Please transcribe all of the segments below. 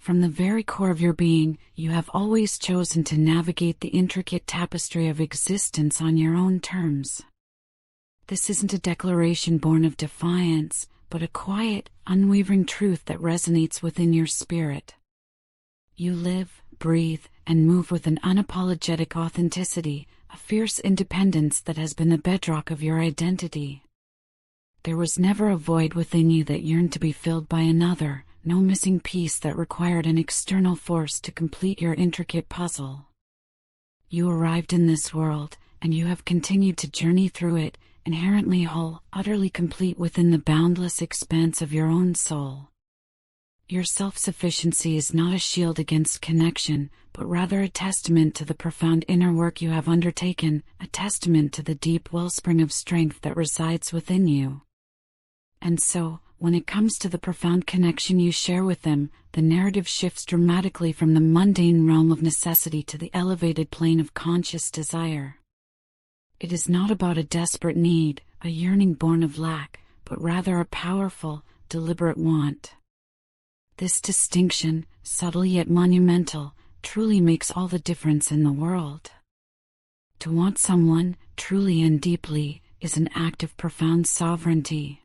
From the very core of your being, you have always chosen to navigate the intricate tapestry of existence on your own terms. This isn't a declaration born of defiance, but a quiet, unwavering truth that resonates within your spirit. You live, breathe, and move with an unapologetic authenticity, a fierce independence that has been the bedrock of your identity. There was never a void within you that yearned to be filled by another, no missing piece that required an external force to complete your intricate puzzle. You arrived in this world, and you have continued to journey through it, inherently whole, utterly complete within the boundless expanse of your own soul. Your self-sufficiency is not a shield against connection, but rather a testament to the profound inner work you have undertaken, a testament to the deep wellspring of strength that resides within you. And so, when it comes to the profound connection you share with them, the narrative shifts dramatically from the mundane realm of necessity to the elevated plane of conscious desire. It is not about a desperate need, a yearning born of lack, but rather a powerful, deliberate want. This distinction, subtle yet monumental, truly makes all the difference in the world. To want someone, truly and deeply, is an act of profound sovereignty.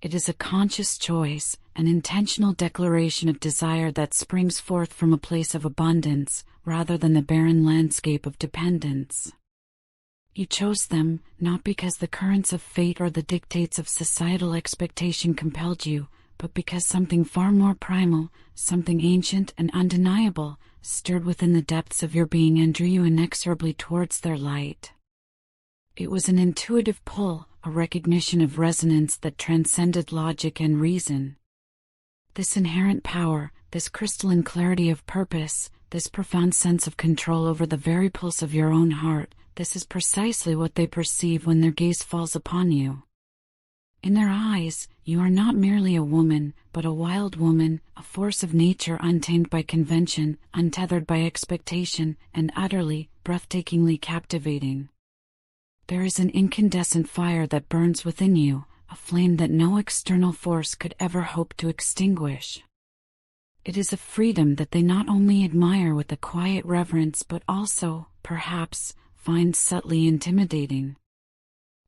It is a conscious choice, an intentional declaration of desire that springs forth from a place of abundance, rather than the barren landscape of dependence. You chose them, not because the currents of fate or the dictates of societal expectation compelled you, but because something far more primal, something ancient and undeniable, stirred within the depths of your being and drew you inexorably towards their light. It was an intuitive pull, a recognition of resonance that transcended logic and reason. This inherent power, this crystalline clarity of purpose, this profound sense of control over the very pulse of your own heart, this is precisely what they perceive when their gaze falls upon you. In their eyes, you are not merely a woman, but a wild woman, a force of nature untamed by convention, untethered by expectation, and utterly, breathtakingly captivating. There is an incandescent fire that burns within you, a flame that no external force could ever hope to extinguish. It is a freedom that they not only admire with a quiet reverence but also, perhaps, find subtly intimidating.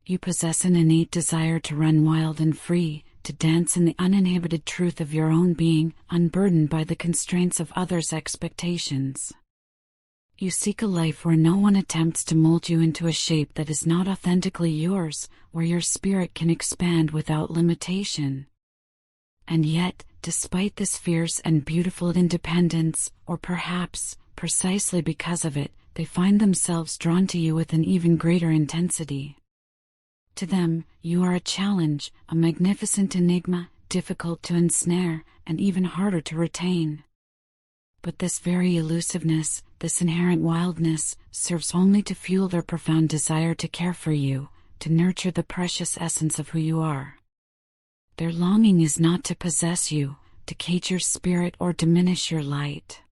You possess an innate desire to run wild and free, to dance in the uninhibited truth of your own being, unburdened by the constraints of others' expectations. You seek a life where no one attempts to mold you into a shape that is not authentically yours, where your spirit can expand without limitation. And yet, despite this fierce and beautiful independence, or perhaps, precisely because of it, they find themselves drawn to you with an even greater intensity. To them, you are a challenge, a magnificent enigma, difficult to ensnare, and even harder to retain. But this very elusiveness, this inherent wildness, serves only to fuel their profound desire to care for you, to nurture the precious essence of who you are. Their longing is not to possess you, to cage your spirit or diminish your light.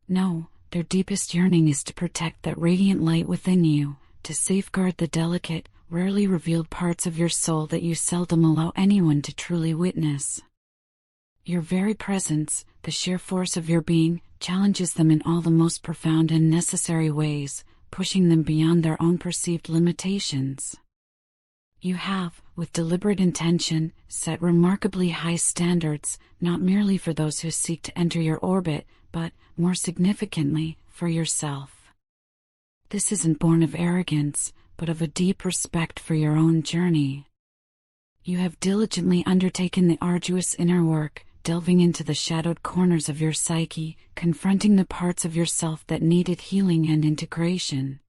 No, their deepest yearning is to protect that radiant light within you, to safeguard the delicate, rarely revealed parts of your soul that you seldom allow anyone to truly witness. Your very presence, the sheer force of your being, challenges them in all the most profound and necessary ways, pushing them beyond their own perceived limitations. You have, with deliberate intention, set remarkably high standards, not merely for those who seek to enter your orbit, but, more significantly, for yourself. This isn't born of arrogance, but of a deep respect for your own journey. You have diligently undertaken the arduous inner work, delving into the shadowed corners of your psyche, confronting the parts of yourself that needed healing and integration.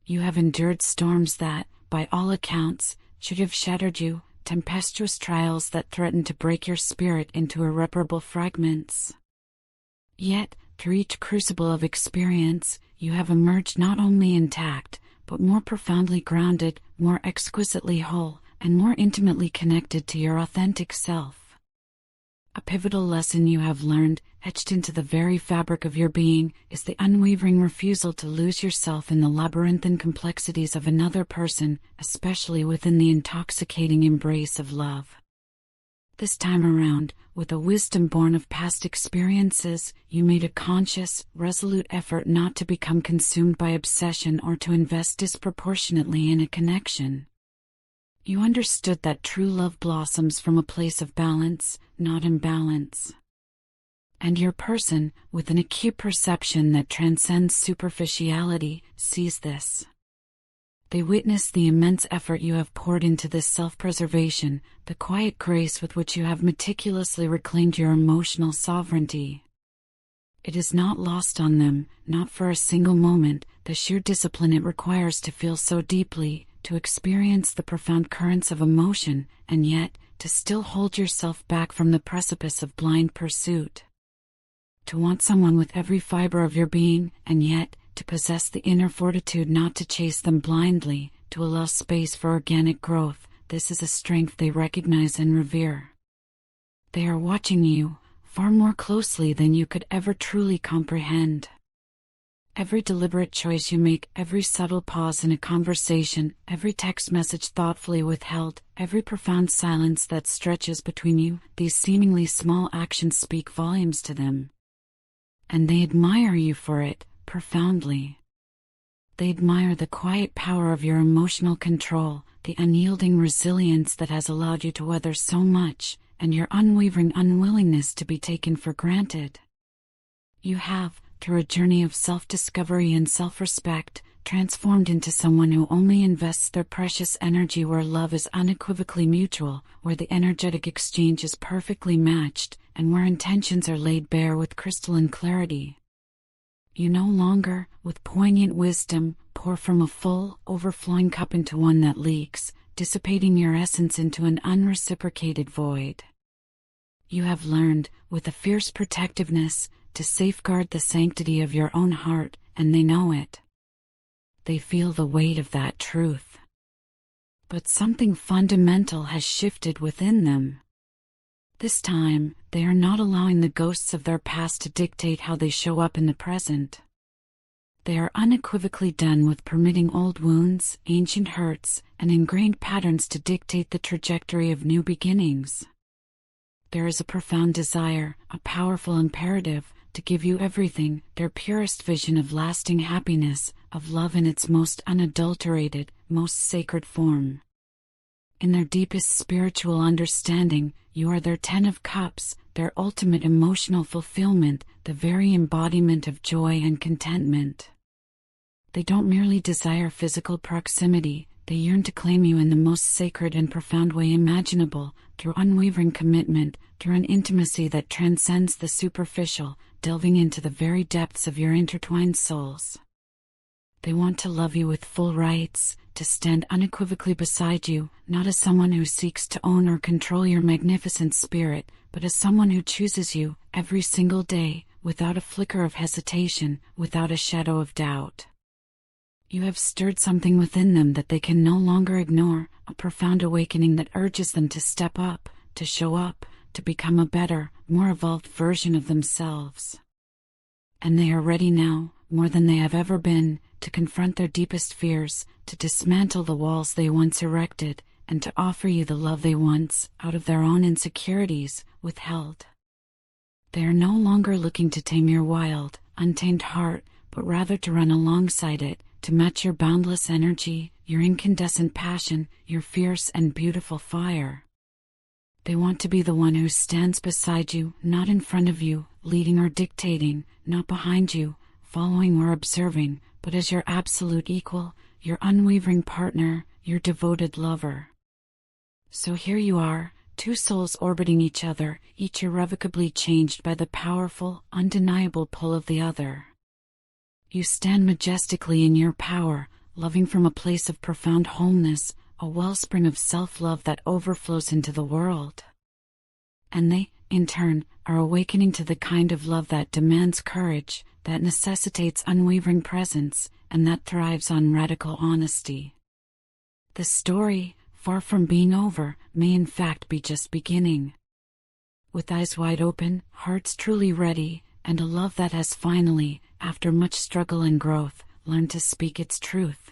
You have endured storms that, by all accounts, should have shattered you, tempestuous trials that threatened to break your spirit into irreparable fragments. Yet, through each crucible of experience, you have emerged not only intact, but more profoundly grounded, more exquisitely whole, and more intimately connected to your authentic self. A pivotal lesson you have learned, etched into the very fabric of your being, is the unwavering refusal to lose yourself in the labyrinthine complexities of another person, especially within the intoxicating embrace of love. This time around, with a wisdom born of past experiences, you made a conscious, resolute effort not to become consumed by obsession or to invest disproportionately in a connection. You understood that true love blossoms from a place of balance, not imbalance. And your person, with an acute perception that transcends superficiality, sees this. They witness the immense effort you have poured into this self-preservation, the quiet grace with which you have meticulously reclaimed your emotional sovereignty. It is not lost on them, not for a single moment, the sheer discipline it requires to feel so deeply, to experience the profound currents of emotion, and yet, to still hold yourself back from the precipice of blind pursuit. To want someone with every fiber of your being, and yet, to possess the inner fortitude not to chase them blindly, to allow space for organic growth, this is a strength they recognize and revere. They are watching you, far more closely than you could ever truly comprehend. Every deliberate choice you make, every subtle pause in a conversation, every text message thoughtfully withheld, every profound silence that stretches between you, these seemingly small actions speak volumes to them. And they admire you for it, profoundly. They admire the quiet power of your emotional control, the unyielding resilience that has allowed you to weather so much, and your unwavering unwillingness to be taken for granted. You have, through a journey of self-discovery and self-respect, transformed into someone who only invests their precious energy where love is unequivocally mutual, where the energetic exchange is perfectly matched, and where intentions are laid bare with crystalline clarity. You no longer, with poignant wisdom, pour from a full, overflowing cup into one that leaks, dissipating your essence into an unreciprocated void. You have learned, with a fierce protectiveness, to safeguard the sanctity of your own heart, and they know it. They feel the weight of that truth. But something fundamental has shifted within them. This time, they are not allowing the ghosts of their past to dictate how they show up in the present. They are unequivocally done with permitting old wounds, ancient hurts, and ingrained patterns to dictate the trajectory of new beginnings. There is a profound desire, a powerful imperative, to give you everything, their purest vision of lasting happiness, of love in its most unadulterated, most sacred form. In their deepest spiritual understanding, you are their Ten of Cups, their ultimate emotional fulfillment, the very embodiment of joy and contentment. They don't merely desire physical proximity, they yearn to claim you in the most sacred and profound way imaginable, through unwavering commitment, through an intimacy that transcends the superficial, delving into the very depths of your intertwined souls. They want to love you with full rights, to stand unequivocally beside you, not as someone who seeks to own or control your magnificent spirit, but as someone who chooses you, every single day, without a flicker of hesitation, without a shadow of doubt. You have stirred something within them that they can no longer ignore, a profound awakening that urges them to step up, to show up, to become a better, more evolved version of themselves. And they are ready now, more than they have ever been, to confront their deepest fears, to dismantle the walls they once erected, and to offer you the love they once, out of their own insecurities, withheld. They are no longer looking to tame your wild, untamed heart, but rather to run alongside it, to match your boundless energy, your incandescent passion, your fierce and beautiful fire. They want to be the one who stands beside you, not in front of you, leading or dictating, not behind you, following or observing, but as your absolute equal, your unwavering partner, your devoted lover. So here you are, two souls orbiting each other, each irrevocably changed by the powerful, undeniable pull of the other. You stand majestically in your power, loving from a place of profound wholeness, a wellspring of self-love that overflows into the world. And they, in turn, are awakening to the kind of love that demands courage, that necessitates unwavering presence, and that thrives on radical honesty. The story, far from being over, may in fact be just beginning. With eyes wide open, hearts truly ready, and a love that has finally, after much struggle and growth, learned to speak its truth.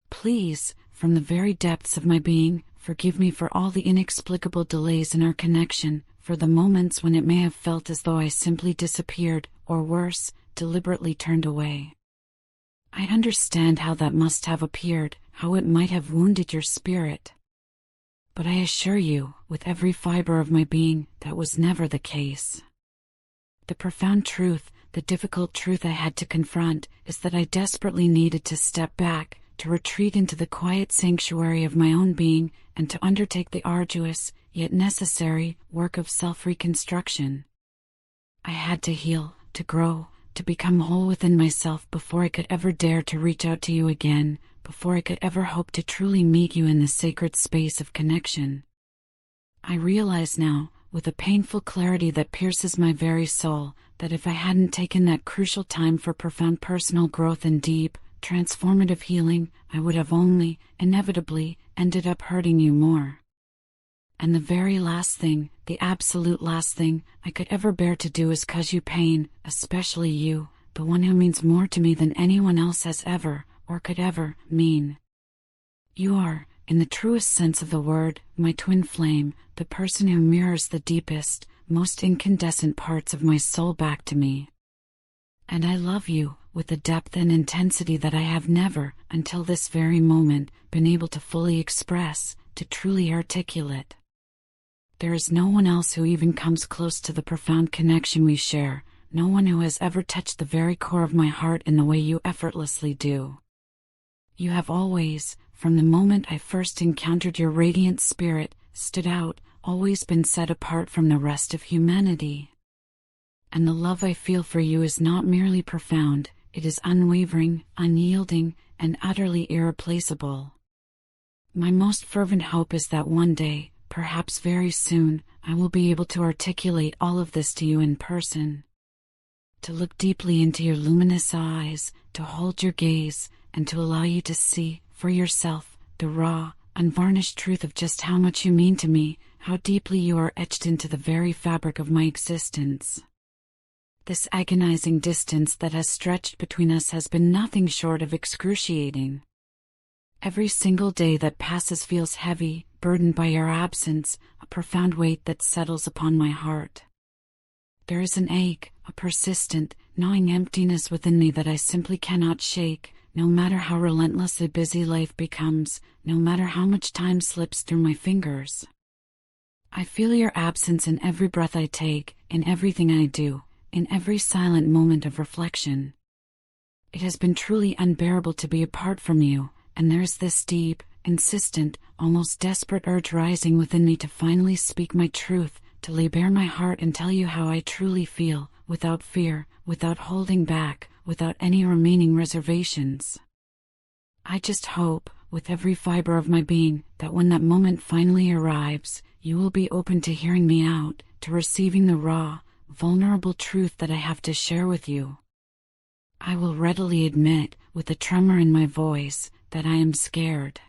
Please, from the very depths of my being, Forgive me for all the inexplicable delays in our connection, for the moments when it may have felt as though I simply disappeared, or worse, deliberately turned away. I understand how that must have appeared, how it might have wounded your spirit. But I assure you, with every fiber of my being, that was never the case. The profound truth, the difficult truth I had to confront, is that I desperately needed to step back, to retreat into the quiet sanctuary of my own being, and to undertake the arduous, yet necessary, work of self-reconstruction. I had to heal, to grow, to become whole within myself before I could ever dare to reach out to you again, before I could ever hope to truly meet you in the sacred space of connection. I realize now, with a painful clarity that pierces my very soul, that if I hadn't taken that crucial time for profound personal growth and deep, transformative healing, I would have only, inevitably, ended up hurting you more. And the very last thing, the absolute last thing, I could ever bear to do is cause you pain, especially you, the one who means more to me than anyone else has ever, or could ever, mean. You are, in the truest sense of the word, my twin flame, the person who mirrors the deepest, most incandescent parts of my soul back to me. And I love you, with a depth and intensity that I have never, until this very moment, been able to fully express, to truly articulate. There is no one else who even comes close to the profound connection we share, no one who has ever touched the very core of my heart in the way you effortlessly do. You have always, from the moment I first encountered your radiant spirit, stood out, always been set apart from the rest of humanity. And the love I feel for you is not merely profound, it is unwavering, unyielding, and utterly irreplaceable. My most fervent hope is that one day, perhaps very soon, I will be able to articulate all of this to you in person. To look deeply into your luminous eyes, to hold your gaze, and to allow you to see, for yourself, the raw, unvarnished truth of just how much you mean to me, how deeply you are etched into the very fabric of my existence. This agonizing distance that has stretched between us has been nothing short of excruciating. Every single day that passes feels heavy, burdened by your absence, a profound weight that settles upon my heart. There is an ache, a persistent, gnawing emptiness within me that I simply cannot shake, no matter how relentlessly busy life becomes, no matter how much time slips through my fingers. I feel your absence in every breath I take, in everything I do, in every silent moment of reflection. It has been truly unbearable to be apart from you, and there is this deep, insistent, almost desperate urge rising within me to finally speak my truth, to lay bare my heart and tell you how I truly feel, without fear, without holding back, without any remaining reservations. I just hope, with every fiber of my being, that when that moment finally arrives, you will be open to hearing me out, to receiving the raw, vulnerable truth that I have to share with you. I will readily admit, with a tremor in my voice, that I am scared.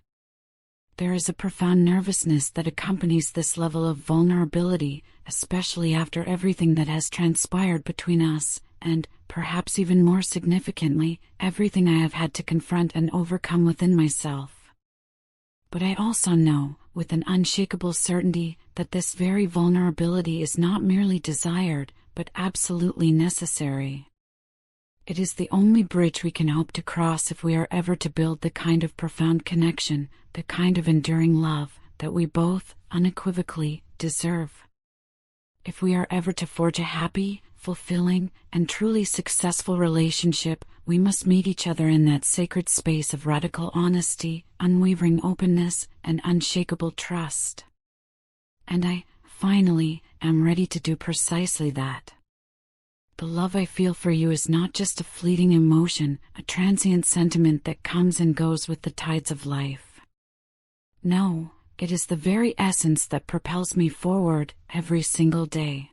There is a profound nervousness that accompanies this level of vulnerability, especially after everything that has transpired between us, and, perhaps even more significantly, everything I have had to confront and overcome within myself. But I also know, with an unshakable certainty, that this very vulnerability is not merely desired, but absolutely necessary. It is the only bridge we can hope to cross if we are ever to build the kind of profound connection, the kind of enduring love, that we both, unequivocally, deserve. If we are ever to forge a happy, fulfilling, and truly successful relationship, we must meet each other in that sacred space of radical honesty, unwavering openness, and unshakable trust. And I, finally, am ready to do precisely that. The love I feel for you is not just a fleeting emotion, a transient sentiment that comes and goes with the tides of life. No, it is the very essence that propels me forward every single day.